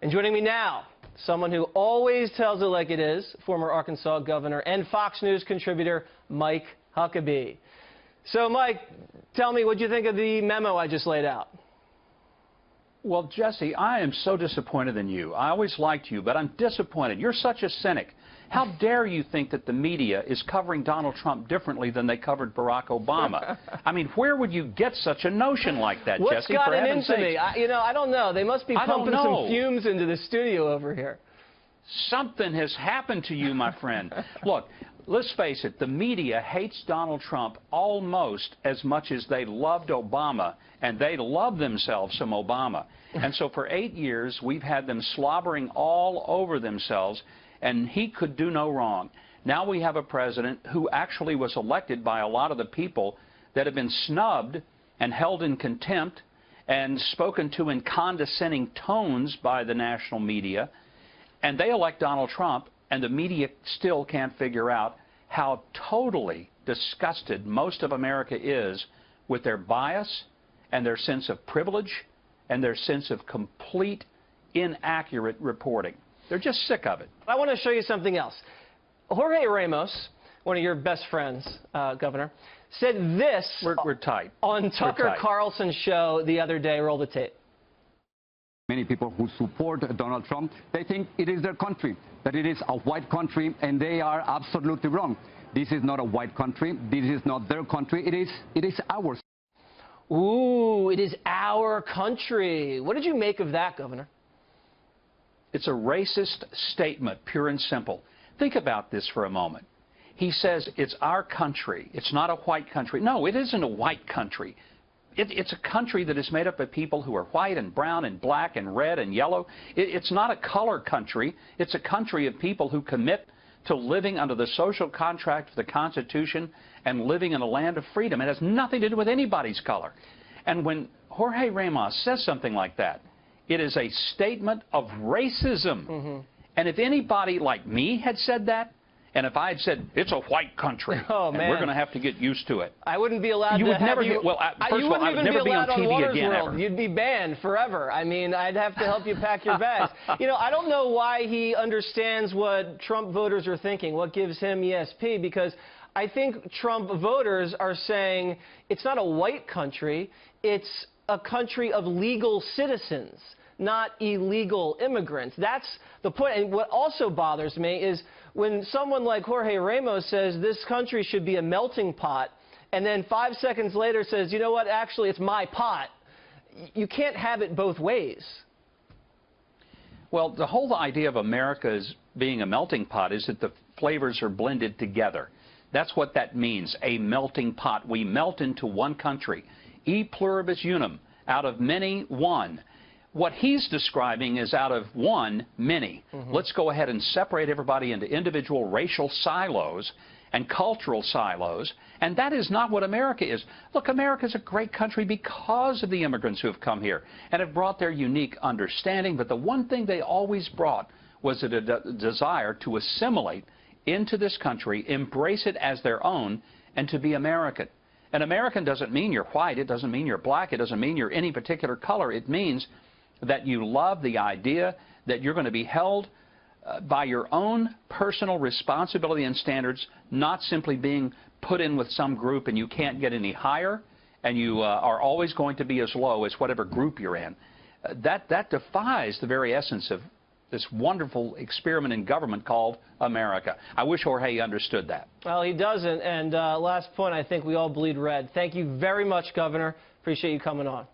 And joining me now, someone who always tells it like it is, former Arkansas governor and Fox News contributor Mike Huckabee. So, Mike, tell me, what do you think of the memo I just laid out? Well, Jesse, I am so disappointed in you. I always liked you, but I'm disappointed. You're such a cynic. How dare you think that the media is covering Donald Trump differently than they covered Barack Obama? I mean, where would you get such a notion like that, What's Jesse? gotten into me? I don't know. They must be pumping some fumes into the studio over here. Something has happened to you, my friend. Look, let's face it, the media hates Donald Trump almost as much as they loved Obama, and they love themselves some Obama. And so for 8 years, we've had them slobbering all over themselves, and he could do no wrong. Now we have a president who actually was elected by a lot of the people that have been snubbed and held in contempt and spoken to in condescending tones by the national media. And they elect Donald Trump, and the media still can't figure out how totally disgusted most of America is with their bias and their sense of privilege and their sense of complete inaccurate reporting. They're just sick of it. I want to show you something else. Jorge Ramos, one of your best friends, Governor, said this we're tight. On Tucker Carlson's show the other day. Roll the tape. Many people who support Donald Trump, they think it is their country, that it is a white country, and they are absolutely wrong. This is not a white country. This is not their country. It is ours. Ooh, it is our country. What did you make of that, Governor? It's a racist statement, pure and simple. Think about this for a moment. He says it's our country. It's not a white country. No, it isn't a white country. It's a country that is made up of people who are white and brown and black and red and yellow. It's not a color country. It's a country of people who commit to living under the social contract of the Constitution and living in a land of freedom. It has nothing to do with anybody's color. And when Jorge Ramos says something like that, it is a statement of racism. Mm-hmm. And if anybody like me had said that, and if I had said, it's a white country, and we're going to have to get used to it. I wouldn't be allowed you to would never you... Well, first of all, I would never be on TV again, ever. You'd be banned forever. I mean, I'd have to help you pack your bags. I don't know why he understands what Trump voters are thinking, what gives him ESP, because I think Trump voters are saying it's not a white country, it's a country of legal citizens, not illegal immigrants. That's the point. And what also bothers me is when someone like Jorge Ramos says this country should be a melting pot, and then 5 seconds later says, you know what, actually it's my pot. You can't have it both ways. Well, the whole idea of America as being a melting pot is that the flavors are blended together. That's what that means, a melting pot. We melt into one country. E pluribus unum, out of many, one. What he's describing is out of one, many. Mm-hmm. Let's go ahead and separate everybody into individual racial silos and cultural silos, and that is not what America is. Look, America is a great country because of the immigrants who have come here and have brought their unique understanding, but the one thing they always brought was a desire to assimilate into this country, embrace it as their own, and to be American. And American doesn't mean you're white, it doesn't mean you're black, it doesn't mean you're any particular color. It means that you love the idea that you're going to be held by your own personal responsibility and standards, not simply being put in with some group and you can't get any higher, and you are always going to be as low as whatever group you're in. That defies the very essence of this wonderful experiment in government called America. I wish Jorge understood that. Well, he doesn't. And last point, I think we all bleed red. Thank you very much, Governor. Appreciate you coming on.